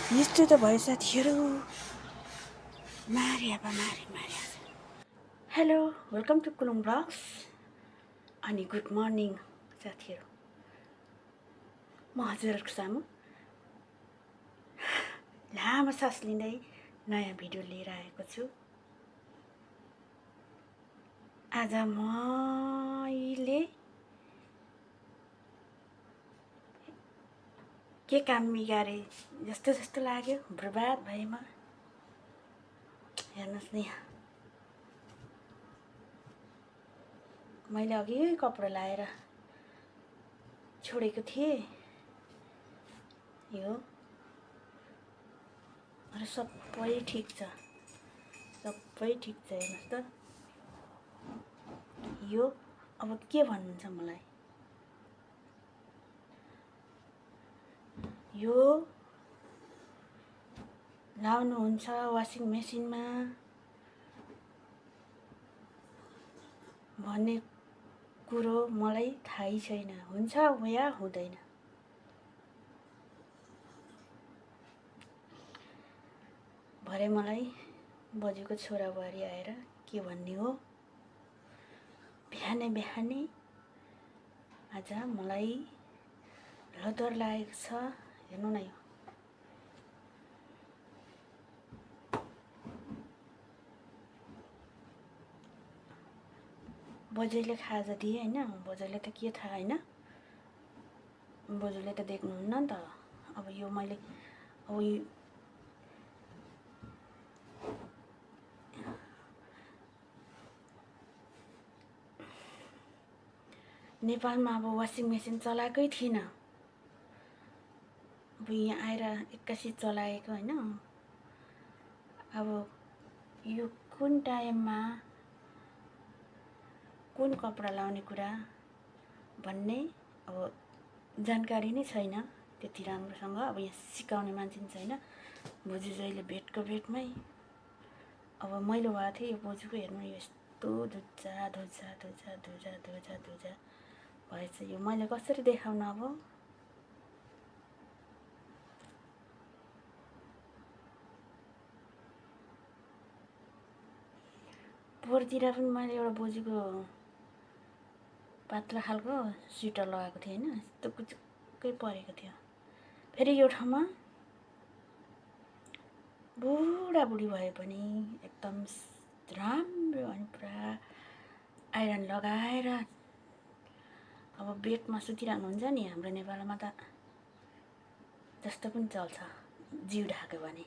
यस्तो त भयो साथीहरू मारे hello welcome to Kulung blogs अनि गुड मर्निङ साथीहरू। म हजुरहरूको सामु लामो सास लिँदै नयाँ भिडियो लिएर आएको छु। आज मैले के काम बिगारे जस्तो जस्तो लाग्यो बर्बाद भएमा। हेर्नुहोस् नि, मैले अघि कपडा लाएर छोडेको थिएँ यो र सबै ठिक छ, सबै ठिक छ। हेर्नुहोस् त, यो अब के भन्नुहुन्छ मलाई, यो लाउनुहुन्छ वासिङ मेसिनमा भन्ने कुरो मलाई थाहै छैन, हुन्छ या हुँदैन। भरे मलाई बजेको छोराबुहारी आएर के भन्ने हो, बिहानै बिहानै आज मलाई लदर लागेको छ। हेर्नु न, यो बोजूले खाजा दिए होइन, बोजूले त के थाहा होइन, बोजूले त देख्नुहुन्न नि त। अब यो मैले अब नेपालमा अब वासिङ मेसिन चलाएकै थिएन, अब यहाँ आएर एक्कासी चलाएको होइन। अब यो कुन टाइममा कुन कपडा लाउने कुरा भन्ने अब जानकारी नै छैन त्यति राम्रोसँग। अब यहाँ सिकाउने मान्छे पनि छैन, बोजू जहिले भेटको भेटमै। अब मैलो भएको थियो यो बोजूको, हेर्नु यो यस्तो धुच्चा धुच्चा धुच्चा धुच्चा धुच्चा धुच्चा भएछ। यो मैले कसरी देखाउन अब। पोहोरतिर पनि मैले एउटा बोजूको पातला खालको स्वेटर लगाएको थिएँ होइन, यस्तो कुचुक्कै परेको थियो। फेरि यो ठाउँमा बुढाबुढी भए पनि एकदम राम्रो अनि पुरा आइरन लगाएर अब बेडमा सुतिरहनुहुन्छ नि, हाम्रो नेपालमा त जस्तो पनि चल्छ जिउ ढाक्यो भने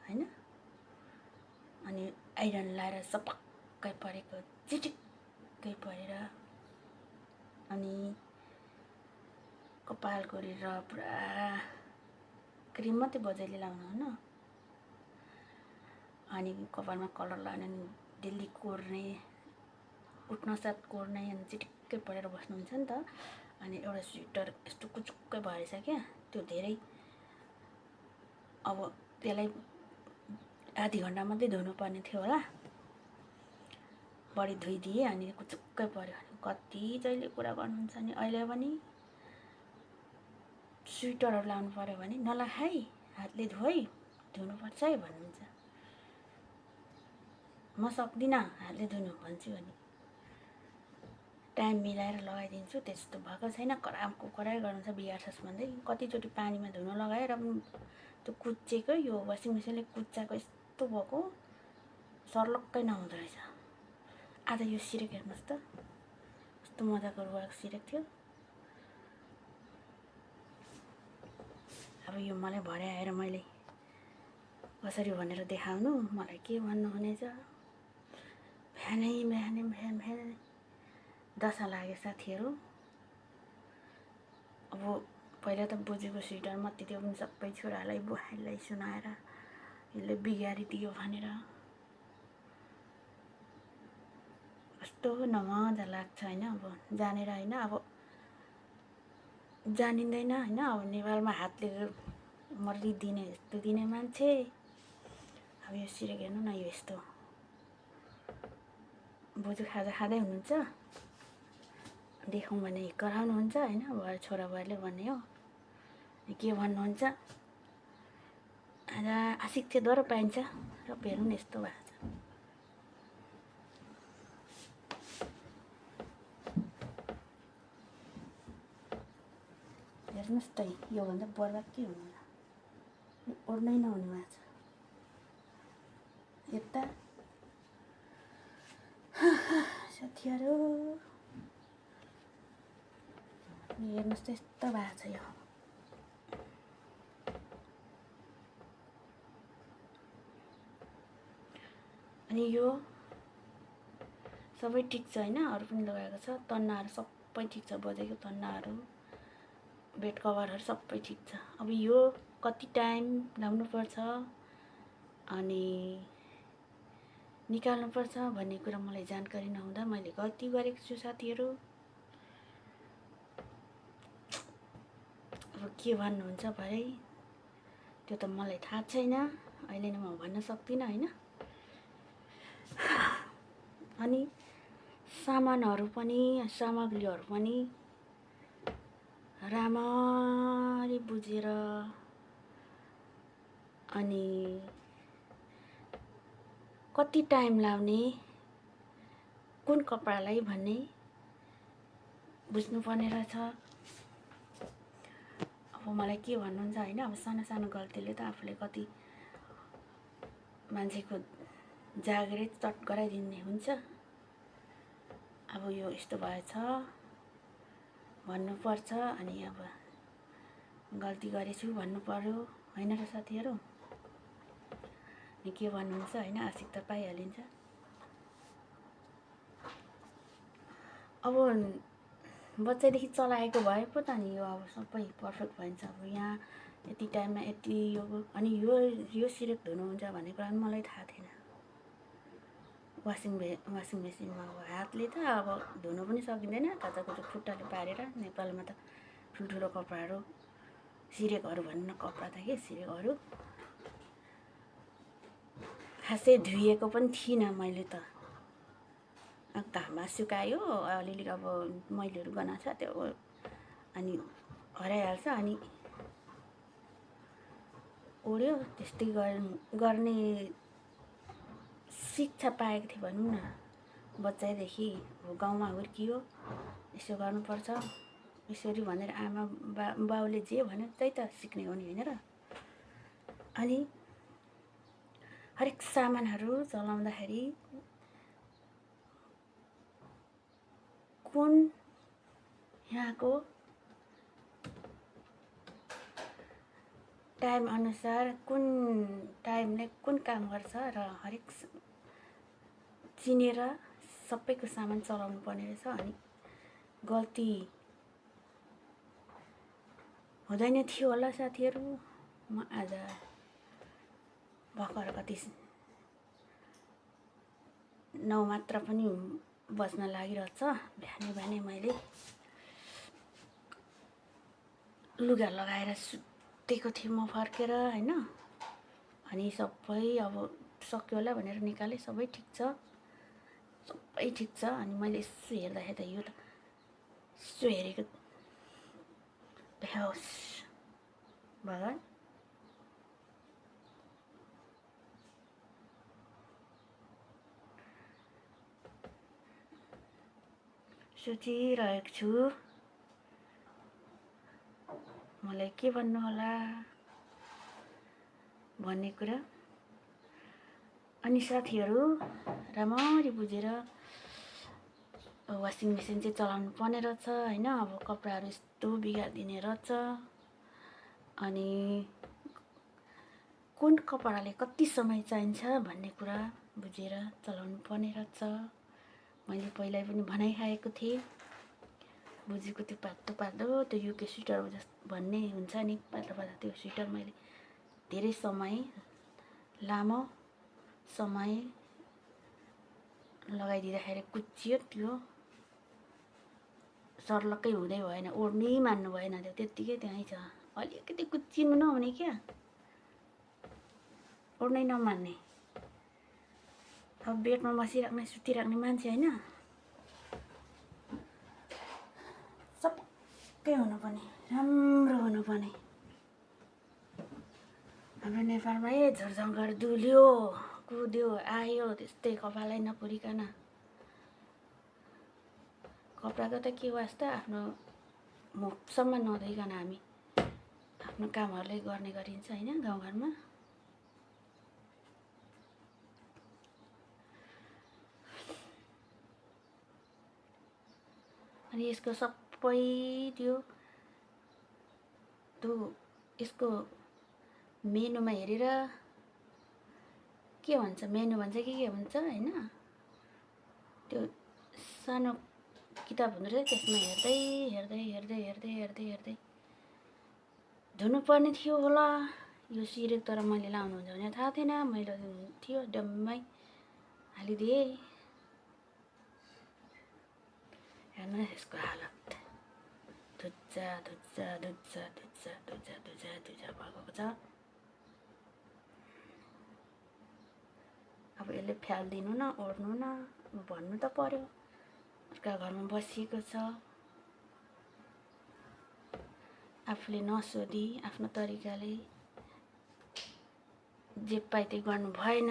होइन। अनि आइरन लगाएर सपक्कै परेको, चिटिक्कै परेर, अनि कपाल कोरेर पुरा क्रिम मात्रै बजाइले लाउनु होइन, अनि कपालमा कलर लगाउने, डेली कोर्ने, उठ्न साथ कोर्ने, अनि चिटिक्कै परेर बस्नुहुन्छ नि त। अनि एउटा स्वेटर यस्तो कुचुक्कै भएछ क्या, त्यो धेरै अब त्यसलाई आधी घन्टा मात्रै धुनुपर्ने थियो होला, बढी धोइदिएँ अनि कुचुक्कै पऱ्यो। कति जहिले कुरा गर्नुहुन्छ नि, अहिले पनि स्वेटरहरू लाउनु पऱ्यो भने नलगाई हातले धोइ धुनुपर्छ है भन्नुहुन्छ। म सक्दिनँ हातले धुनु भन्छु, अनि टाइम मिलाएर लगाइदिन्छु। त्यस्तो भएको छैन, करामको कराई गर्नुहुन्छ बिहार सास भन्दै। कतिचोटि पानीमा धुन लगाएर पनि त्यो कुच्चेको, यो वासिङ मेसिनले कुच्चाएको यस्तो भएको सर्लक्कै नहुँदो रहेछ। आज यो सिरेको हेर्नुहोस् त, कस्तो मजाको रुवाएको सिरेको थियो। अब यो मलाई भरे आएर मैले कसरी भनेर देखाउनु, मलाई के भन्नुहुनेछ। बिहानै बिहानै बिहान बिहानै दशा लाग्यो साथीहरू। अब पहिला त बोजूको स्वेटर मात्रै त्यो पनि सबै छोरालाई बुहारीलाई सुनाएर यसले बिगारिदियो भनेर कस्तो नमजा लाग्छ होइन। अब जानेर होइन, अब जानिँदैन होइन। अब नेपालमा हातले मर्री दिने यस्तो दिने मान्छे। अब यो सिरेको हेर्नु न, यो यस्तो बोजू खाजा खाँदै हुनुहुन्छ, देखाउँ भने कराउनुहुन्छ होइन। छोराबुहारीले भन्ने हो, के भन्नुहुन्छ। र अशिक्षितद्वारा पाइन्छ र हेर्नु न यस्तो भएको छ। हेर्नुहोस् त योभन्दा बर्बाद के हुनु ओर्नै नहुने भएको छ। यता साथीहरू हेर्नुहोस् त यस्तो भएको छ यो। अनि यो सबै ठिक छ होइन, अरू पनि लगाएको छ, तन्नाहरू सबै ठिक छ, बजेको तन्नाहरू बेड कभरहरू सबै ठिक छ। अब यो कति टाइम लाउनुपर्छ अनि निकाल्नुपर्छ भन्ने कुरा मलाई जानकारी नहुँदा मैले गल्ती गरेको छु साथीहरू। अब के भन्नुहुन्छ भरे त्यो त मलाई थाहा छैन, अहिले नै म भन्न सक्दिनँ होइन। अनि सामानहरू पनि सामग्रीहरू पनि राम्ररी बुझेर अनि कति टाइम लाग्ने कुन कपडालाई भन्ने बुझ्नुपर्ने रहेछ। अब मलाई के भन्नुहुन्छ होइन, अब सानो सानो गल्तीले त आफूले कति मान्छेको जागिरै चट गराइदिने हुन्छ। अब यो यस्तो भएछ भन्नुपर्छ अनि अब गल्ती गरेछु भन्नु पर्यो होइन र साथीहरू। के भन्नुहुन्छ होइन, आशिक त पाइहालिन्छ। अब बच्चादेखि चलाएको भए पो त नि यो अब सबै पर्फेक्ट भइन्छ। अब यहाँ यति टाइममा यति यो अनि यो सिरेक धुनुहुन्छ भन्ने कुरा पनि मलाई थाहा थिएन। वासिङ मेसिनमा अब हातले त अब धुनु पनि सकिँदैन, काचाकुचो खुट्टाले पारेर। नेपालमा त ठुल्ठुलो कपडाहरू सिरेकहरू भन्नु कपडा त के सिरेकहरू खासै धुइएको पनि थिइनँ मैले त। घाममा सुकायो अलिअलि अब मैलोहरू गनाएको छ त्यो अनि हराइहाल्छ अनि ओड्यो। त्यस्तै गर्ने शिक्षा पाएको थिएँ भनौँ न बच्चादेखि। गाउँमा हुर्कियो यसो गर्नुपर्छ यसरी भनेर आमा बाउले जे भन्यो त्यही त सिक्ने हो नि होइन र। अनि हरेक सामानहरू चलाउँदाखेरि कुन यहाँको टाइम अनुसार कुन टाइमले कुन काम गर्छ र हरेक चिनेर सबैको सामान चलाउनु पर्ने रहेछ। अनि गल्ती हुँदैन थियो होला साथीहरू। म आज भर्खर कति 9 मात्र पनि बज्न लागिरहेछ। बिहानै मैले लुगा लगाएर सुतेको थिएँ म फर्केर होइन। अनि सबै अब सक्यो होला भनेर निकालेँ, सबै ठिक छ सबै ठिक छ। अनि मैले यसो हेर्दाखेरि त यो त यसो हेरेको बेहोस भगवान्। सोचिरहेको छु मलाई के भन्नु होला भन्ने कुरा। अनि साथीहरू राम्ररी बुझेर वासिङ मेसिन चाहिँ चलाउनु पर्ने रहेछ होइन। अब कपडाहरू यस्तो बिगारिदिने रहेछ। अनि कुन कपडाले कति समय चाहिन्छ भन्ने कुरा बुझेर चलाउनु पर्ने रहेछ। मैले पहिल्यै पनि भनाइखाएको थिएँ, बुझेको त्यो पातो त्यो युके स्वेटर भन्ने हुन्छ नि पातलो त्यो स्वेटर मैले धेरै समय लामो समय लगाइदिँदाखेरि कुच्चियो, त्यो सर्लक्कै हुँदै भएन, ओड्नै मान्नु भएन, त्यो त्यत्तिकै त्यहीँ छ। अलिकति कुच्चिनु नहुने क्या, ओड्नै नमान्ने। अब बेडमा बसिराख्ने सुतिराख्ने मान्छे होइन, सबकै हुनुपर्ने राम्रो हुनुपर्ने। अब हाम्रो नेपालमा झरझङ्गर दुल्यो कुद्यो आयो त्यस्तै कपालै नपुरिकन। कपडाको त के वास्ता, आफ्नो मुखसम्म नधोइकन हामी आफ्नो कामहरूले गर्ने गरिन्छ होइन गाउँघरमा। अनि यसको सबै त्यो यसको मेनुमा हेरेर के भन्छ, मेनु भन्छ कि के भन्छ होइन, त्यो सानो किताब हुँदो रहेछ, त्यसमा हेर्दै हेर्दै हेर्दै हेर्दै हेर्दै हेर्दै धुनुपर्ने थियो होला यो सिरेक। तर मैले लाउनुहुन्छ भने थाहा थिएन, मैले थियो डम्मै हालिदिएँ। हेर्नु यसको हालत, धुच्चा धुच्चा धुच्चा धुच्चा धुच्चा धुच्चा धुच्चा भएको छ। अब यसले फ्यालिदिनु न ओर्नु न भन्नु त पर्यो, अर्का घरमा बसिएको छ। आफूले नसोधी आफ्नो तरिकाले जे पाए त्यही गर्नु भएन।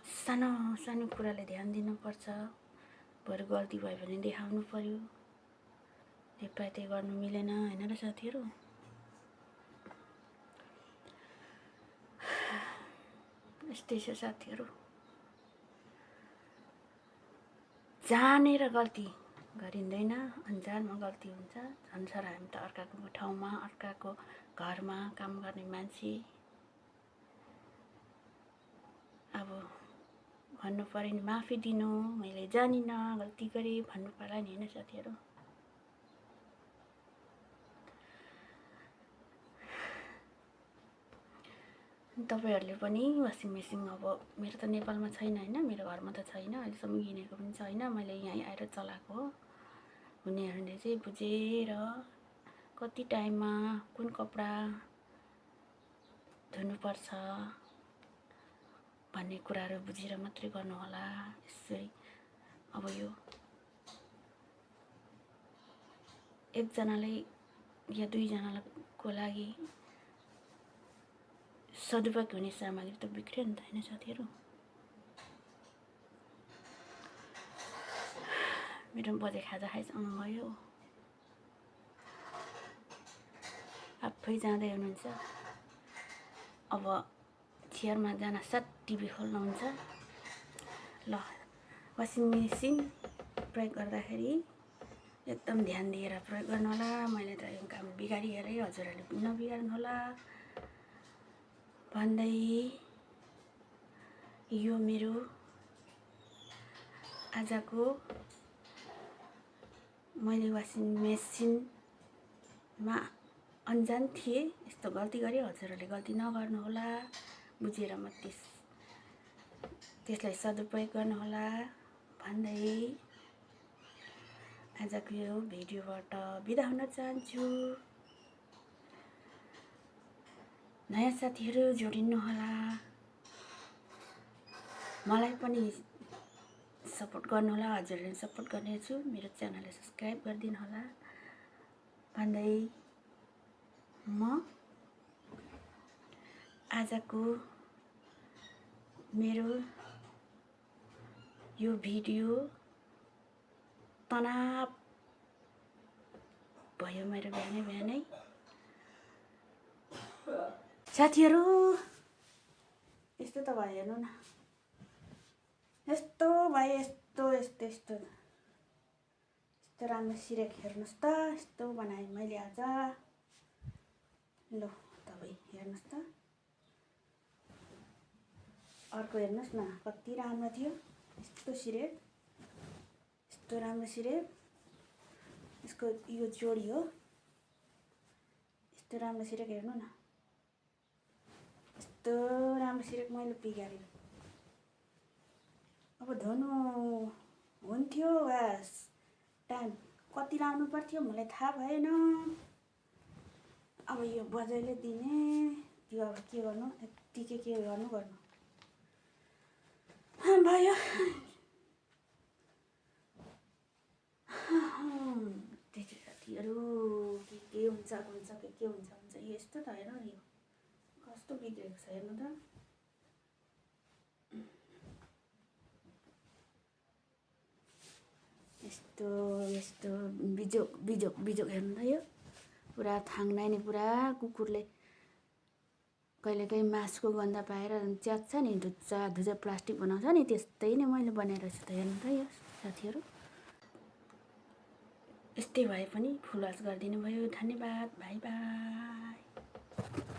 सानो सानो कुराले ध्यान दिनुपर्छ, बरु गल्ती भयो भने देखाउनु पर्यो। जे पाए त्यही गर्नु मिलेन होइन र साथीहरू। यस्तै छ साथीहरू, जानेर गल्ती गरिँदैन, अन्जानमा गल्ती हुन्छ। झन् साह्रो हामी त अर्काको ठाउँमा अर्काको घरमा काम गर्ने मान्छे। अब भन्नु पर्यो नि माफी दिनु, मैले जानिनँ गल्ती गरेँ भन्नु पर्ला नि होइन साथीहरू। तपाईहरूले पनि वासिङ मेसिन, अब मेरो त नेपालमा छैन होइन, मेरो घरमा त छैन, अहिलेसम्म किनेको पनि छैन, मैले यहीँ आएर चलाएको हो। उनीहरूले चाहिँ बुझेर कति टाइममा कुन कपडा धुनुपर्छ भन्ने कुराहरू बुझेर मात्रै गर्नु होला। यसरी अब यो एकजनाले या दुईजनाको लागि सदुपयोग हुने सामग्री त बिग्रियो नि त होइन साथीहरू। मेरो बजे खाजा खाइसक्नु भयो, आफै जाँदै हुनुहुन्छ। अब चेयरमा जान साथ टिभी खोल्नुहुन्छ। ल, वासिङ मेसिन प्रयोग गर्दाखेरि एकदम ध्यान दिएर प्रयोग गर्नु होला। मैले त यो काम बिगारिहालेँ, हजुरहरूले नबिगार्नु होला भन्दै यो मेरो आजको मैले वासिङ मेसिनमा अन्जान थिएँ, यस्तो गल्ती गरेँ, हजुरहरूले गल्ती नगर्नु होला, बुझेर म त्यसलाई सदुपयोग गर्नु होला भन्दै आजको यो भिडियोबाट बिदा हुन चाहन्छु। नयाँ साथीहरू जोडिनु होला, मलाई पनि सपोर्ट गर्नु होला, हजुरहरूले सपोर्ट गर्नेछु। मेरो च्यानललाई सब्सक्राइब गरिदिनु होला भन्दै म आजको मेरो यो भिडियो तनाव भयो मेरो बिहानै साथीहरू। यस्तो त भयो, हेर्नु न, यस्तो भयो, यस्तो यस्तो यस्तो यस्तो राम्रो सिरेक हेर्नुहोस् त, यस्तो बनाएँ मैले आज। ल तपाईँ हेर्नुहोस् त, अर्को हेर्नुहोस् न कति राम्रो थियो। यस्तो सिरेक, यस्तो राम्रो सिरेक, यसको यो जोडी हो, यस्तो राम्रो सिरेक हेर्नु न, यस्तो राम्रो सिरेक मैले बिगारेँ। अब धुनु हुन्थ्यो वा टाइम कति लाउनु पर्थ्यो मलाई थाहा भएन। अब यो बजाइले दिने त्यो, अब के गर्नु, यत्तिकै के गर्नु भयो। त्यति साथीहरू, के हुन्छ के हुन्छ यस्तो त हेर न, यो कस्तो कस्तो बिग्रेको छ हेर्नु त। यस्तो यस्तो बिजोक बिजोक बिजोक हेर्नु त यो पुरा थाङ्ना नि पुरा कुकुरले कहिलेकाहीँ मासुको गन्ध पाएर च्यात्छ नि धुच्चा धुच्चा प्लास्टिक बनाउँछ नि त्यस्तै नै मैले बनाएर छु त हेर्नु त यो साथीहरू। यस्तै भए पनि फुल वाच गरिदिनु भयो, धन्यवाद, बाई बाई।